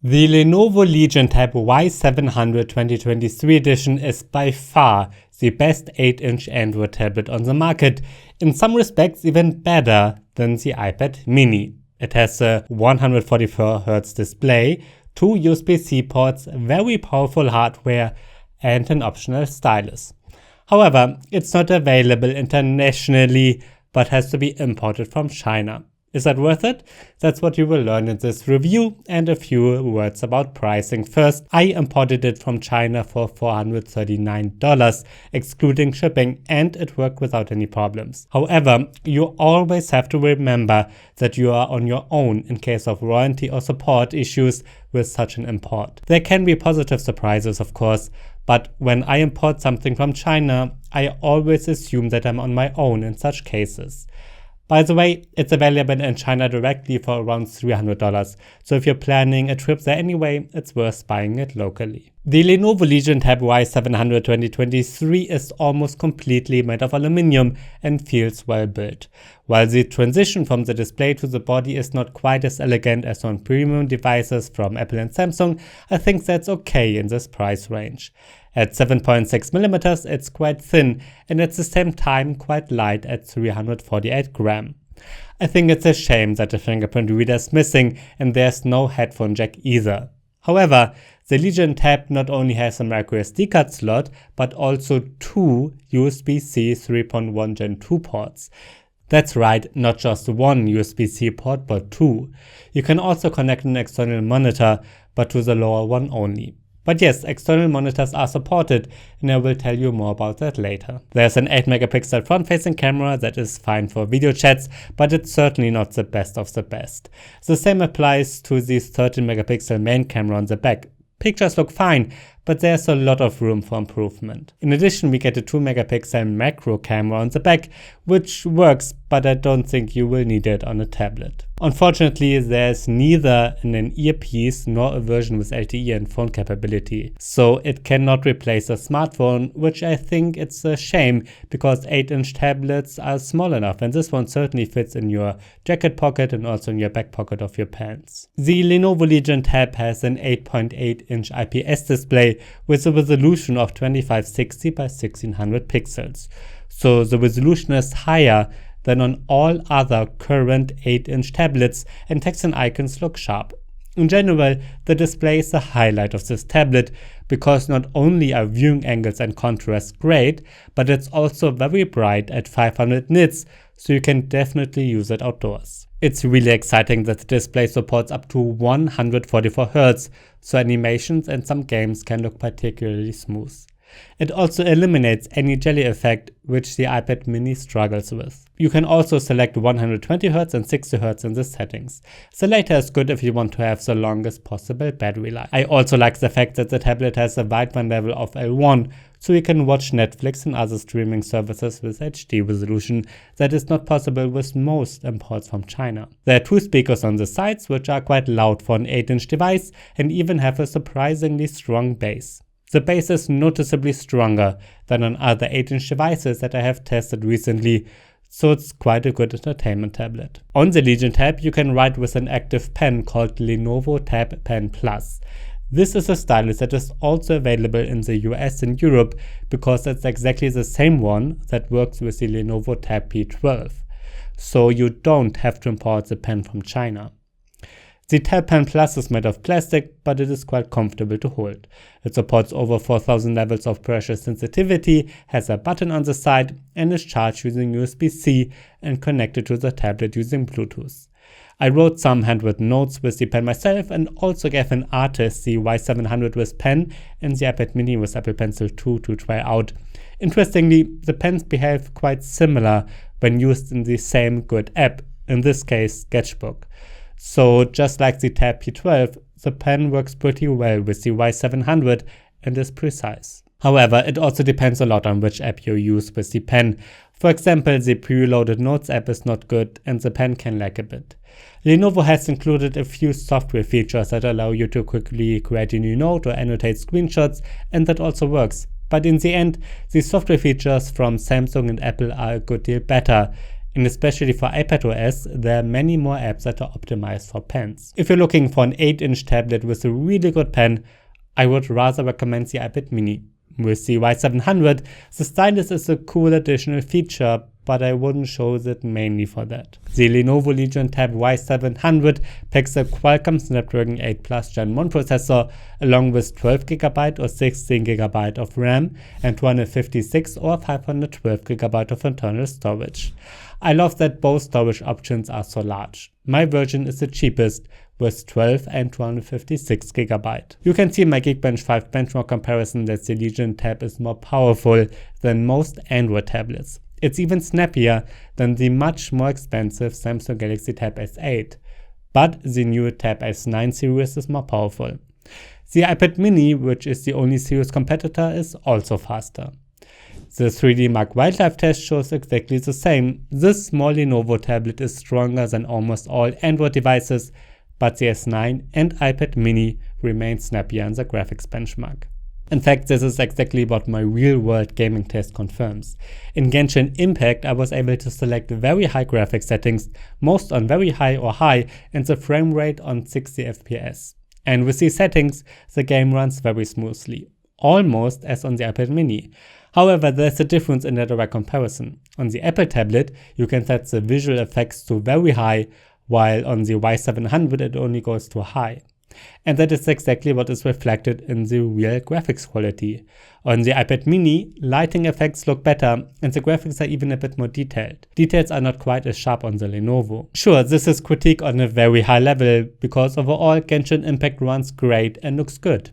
The Lenovo Legion Tab Y700 2023 edition is by far the best 8-inch Android tablet on the market, in some respects even better than the iPad mini. It has a 144Hz display, 2 USB-C ports, very powerful hardware, and an optional stylus. However, it's not available internationally, but has to be imported from China. Is that worth it? That's what you will learn in this review, and a few words about pricing. First, I imported it from China for $439, excluding shipping, and it worked without any problems. However, you always have to remember that you are on your own in case of warranty or support issues with such an import. There can be positive surprises, of course, but when I import something from China, I always assume that I'm on my own in such cases. By the way, it's available in China directly for around $300, so if you're planning a trip there anyway, it's worth buying it locally. The Lenovo Legion Tab Y700 2023 is almost completely made of aluminum and feels well built. While the transition from the display to the body is not quite as elegant as on premium devices from Apple and Samsung, I think that's okay in this price range. At 7.6mm, it's quite thin and at the same time quite light at 348 grams. I think it's a shame that the fingerprint reader is missing and there's no headphone jack either. However, the Legion Tab not only has a microSD card slot, but also 2 USB-C 3.1 Gen 2 ports. That's right, not just one USB-C port, but 2. You can also connect an external monitor, but to the lower one only. But yes, external monitors are supported, and I will tell you more about that later. There's an 8MP front-facing camera that is fine for video chats, but it's certainly not the best of the best. The same applies to the 13MP main camera on the back. Pictures look fine, but there's a lot of room for improvement. In addition, we get a 2MP macro camera on the back, which works, but I don't think you will need it on a tablet. Unfortunately, there's neither an earpiece nor a version with LTE and phone capability, so it cannot replace a smartphone, which I think it's a shame because 8-inch tablets are small enough, and this one certainly fits in your jacket pocket and also in your back pocket of your pants. The Lenovo Legion Tab has an 8.8-inch IPS display with a resolution of 2560 by 1600 pixels. So the resolution is higher than on all other current 8-inch tablets, and text and icons look sharp. In general, the display is the highlight of this tablet because not only are viewing angles and contrast great, but it's also very bright at 500 nits, so you can definitely use it outdoors. It's really exciting that the display supports up to 144Hz, so animations and some games can look particularly smooth. It also eliminates any jelly effect, which the iPad mini struggles with. You can also select 120Hz and 60Hz in the settings. The latter is good if you want to have the longest possible battery life. I also like the fact that the tablet has a wideband level of L1, so you can watch Netflix and other streaming services with HD resolution that is not possible with most imports from China. There are 2 speakers on the sides, which are quite loud for an 8-inch device and even have a surprisingly strong bass. The bass is noticeably stronger than on other 8-inch devices that I have tested recently, so it's quite a good entertainment tablet. On the Legion Tab, you can write with an active pen called Lenovo Tab Pen Plus. This is a stylus that is also available in the US and Europe because it's exactly the same one that works with the Lenovo Tab P12. So you don't have to import the pen from China. The Tab Pen Plus is made of plastic, but it is quite comfortable to hold. It supports over 4000 levels of pressure sensitivity, has a button on the side, and is charged using USB-C and connected to the tablet using Bluetooth. I wrote some handwritten notes with the pen myself and also gave an artist the Y700 with pen and the iPad mini with Apple Pencil 2 to try out. Interestingly, the pens behave quite similar when used in the same good app, in this case Sketchbook. So just like the Tab P12, the pen works pretty well with the Y700 and is precise. However, it also depends a lot on which app you use with the pen. For example, the preloaded Notes app is not good and the pen can lag a bit. Lenovo has included a few software features that allow you to quickly create a new note or annotate screenshots, and that also works. But in the end, the software features from Samsung and Apple are a good deal better, And especially for iPadOS, there are many more apps that are optimized for pens. If you're looking for an 8-inch tablet with a really good pen, I would rather recommend the iPad mini. With the Y700, the stylus is a cool additional feature, but I wouldn't choose it mainly for that. The Lenovo Legion Tab Y700 packs a Qualcomm Snapdragon 8 Plus Gen 1 processor along with 12GB or 16GB of RAM and 256 or 512GB of internal storage. I love that both storage options are so large. My version is the cheapest with 12 and 256GB. You can see in my Geekbench 5 benchmark comparison that the Legion Tab is more powerful than most Android tablets. It's even snappier than the much more expensive Samsung Galaxy Tab S8, but the new Tab S9 series is more powerful. The iPad mini, which is the only serious competitor, is also faster. The 3D Mark Wildlife test shows exactly the same. This small Lenovo tablet is stronger than almost all Android devices, but the S9 and iPad mini remain snappier in the graphics benchmark. In fact, this is exactly what my real-world gaming test confirms. In Genshin Impact, I was able to select very high graphics settings, most on very high or high, and the frame rate on 60 FPS. And with these settings, the game runs very smoothly, almost as on the iPad mini. However, there's a difference in the direct comparison. On the Apple tablet, you can set the visual effects to very high, while on the Y700 it only goes to high. And that is exactly what is reflected in the real graphics quality. On the iPad mini, lighting effects look better and the graphics are even a bit more detailed. Details are not quite as sharp on the Lenovo. Sure, this is critique on a very high level, because overall Genshin Impact runs great and looks good.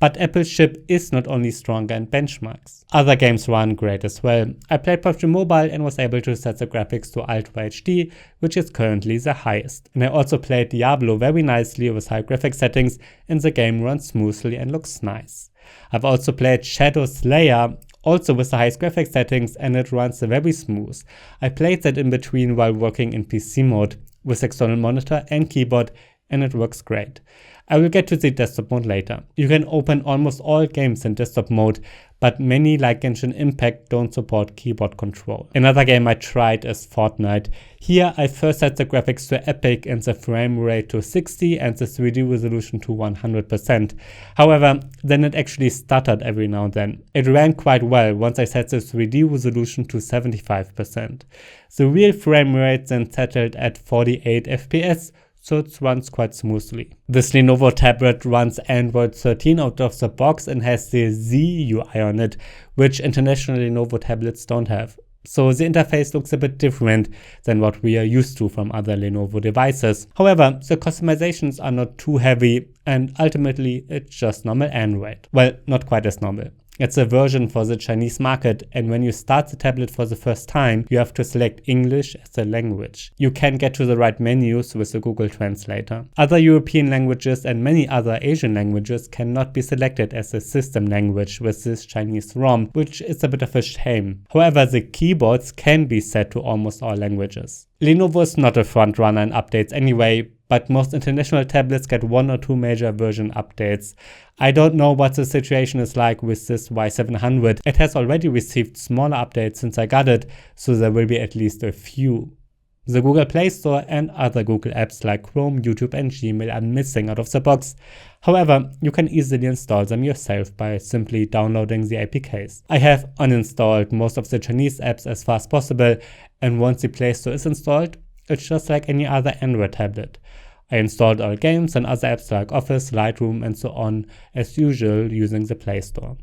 But Apple's chip is not only stronger in benchmarks. Other games run great as well. I played PUBG Mobile and was able to set the graphics to Ultra HD, which is currently the highest. And I also played Diablo very nicely with high graphics settings, and the game runs smoothly and looks nice. I've also played Shadow Slayer, also with the highest graphics settings, and it runs very smooth. I played that in between while working in PC mode with external monitor and keyboard, and it works great. I will get to the desktop mode later. You can open almost all games in desktop mode, but many like Genshin Impact don't support keyboard control. Another game I tried is Fortnite. Here I first set the graphics to epic and the frame rate to 60 and the 3D resolution to 100%. However, then it actually stuttered every now and then. It ran quite well once I set the 3D resolution to 75%. The real frame rate then settled at 48 FPS, so it runs quite smoothly. This Lenovo tablet runs Android 13 out of the box and has the Z UI on it, which international Lenovo tablets don't have. So the interface looks a bit different than what we are used to from other Lenovo devices. However, the customizations are not too heavy and ultimately it's just normal Android. Well, not quite as normal. It's a version for the Chinese market, and when you start the tablet for the first time, you have to select English as a language. You can get to the right menus with the Google Translator. Other European languages and many other Asian languages cannot be selected as a system language with this Chinese ROM, which is a bit of a shame. However, the keyboards can be set to almost all languages. Lenovo is not a frontrunner in updates anyway, but most international tablets get 1 or 2 major version updates. I don't know what the situation is like with this Y700. It has already received smaller updates since I got it, so there will be at least a few. The Google Play Store and other Google apps like Chrome, YouTube and Gmail are missing out of the box. However, you can easily install them yourself by simply downloading the APKs. I have uninstalled most of the Chinese apps as far as possible, and once the Play Store is installed, it's just like any other Android tablet. I installed all games and other apps like Office, Lightroom and so on as usual using the Play Store.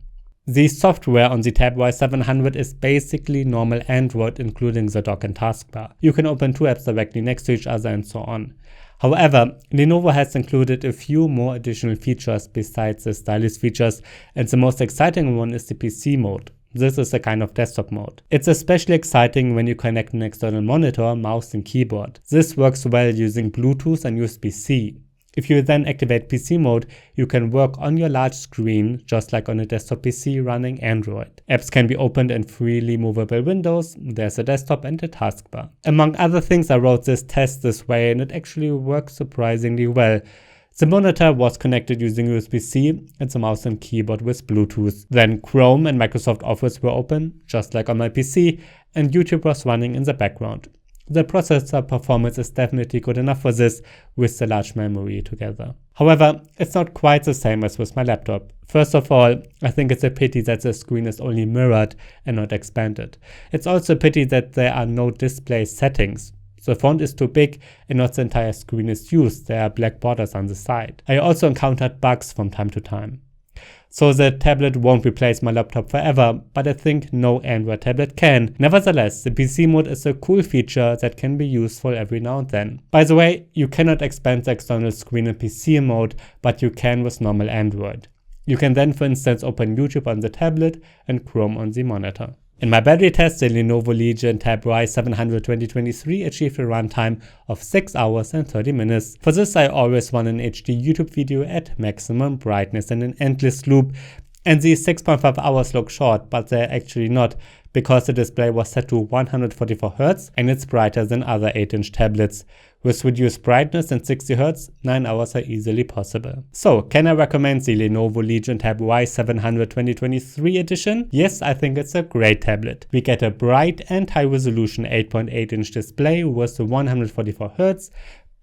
The software on the Tab Y700 is basically normal Android, including the dock and taskbar. You can open 2 apps directly next to each other and so on. However, Lenovo has included a few more additional features besides the stylus features, and the most exciting one is the PC mode. This is a kind of desktop mode. It's especially exciting when you connect an external monitor, mouse and keyboard. This works well using Bluetooth and USB-C. If you then activate PC mode, you can work on your large screen just like on a desktop PC running Android. Apps can be opened in freely movable windows. There's a desktop and a taskbar. Among other things, I wrote this test this way and it actually works surprisingly well. The monitor was connected using USB-C and the mouse and keyboard with Bluetooth. Then Chrome and Microsoft Office were open, just like on my PC, and YouTube was running in the background. the processor performance is definitely good enough for this with the large memory together. However, it's not quite the same as with my laptop. First of all, I think it's a pity that the screen is only mirrored and not expanded. It's also a pity that there are no display settings. The font is too big and not the entire screen is used. There are black borders on the side. I also encountered bugs from time to time. So the tablet won't replace my laptop forever, but I think no Android tablet can. Nevertheless, the PC mode is a cool feature that can be useful every now and then. By the way, you cannot expand the external screen in PC mode, but you can with normal Android. You can then, for instance, open YouTube on the tablet and Chrome on the monitor. In my battery test, the Lenovo Legion Tab Y700 2023 achieved a runtime of 6 hours and 30 minutes. For this, I always run an HD YouTube video at maximum brightness and an endless loop, and these 6.5 hours look short, but they're actually not, because the display was set to 144Hz and it's brighter than other 8-inch tablets. With reduced brightness and 60Hz, 9 hours are easily possible. So, can I recommend the Lenovo Legion Tab Y700 2023 edition? Yes, I think it's a great tablet. We get a bright and high-resolution 8.8-inch display with 144Hz,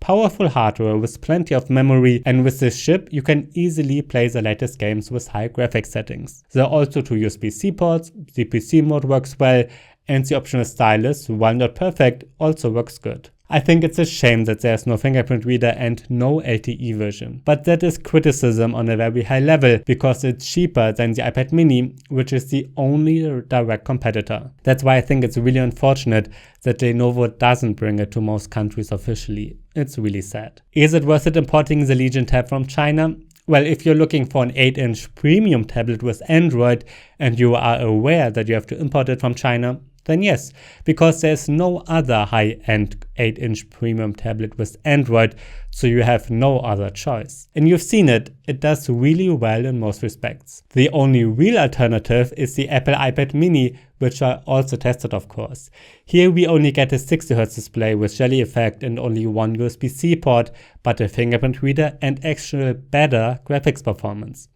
powerful hardware with plenty of memory, and with this chip you can easily play the latest games with high graphics settings. There are also 2 USB-C ports, the PC mode works well, and the optional stylus, while not perfect, also works good. I think it's a shame that there's no fingerprint reader and no LTE version. But that is criticism on a very high level, because it's cheaper than the iPad mini, which is the only direct competitor. That's why I think it's really unfortunate that Lenovo doesn't bring it to most countries officially. It's really sad. Is it worth it importing the Legion Tab from China? Well, if you're looking for an 8-inch premium tablet with Android and you are aware that you have to import it from China, then yes, because there's no other high-end 8-inch premium tablet with Android, so you have no other choice. And you've seen it, it does really well in most respects. The only real alternative is the Apple iPad mini, which I also tested of course. Here we only get a 60Hz display with jelly effect and only 1 USB-C port, but a fingerprint reader and actual better graphics performance.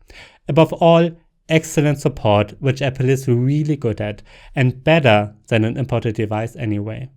Above all, excellent support, which Apple is really good at, and better than an imported device anyway.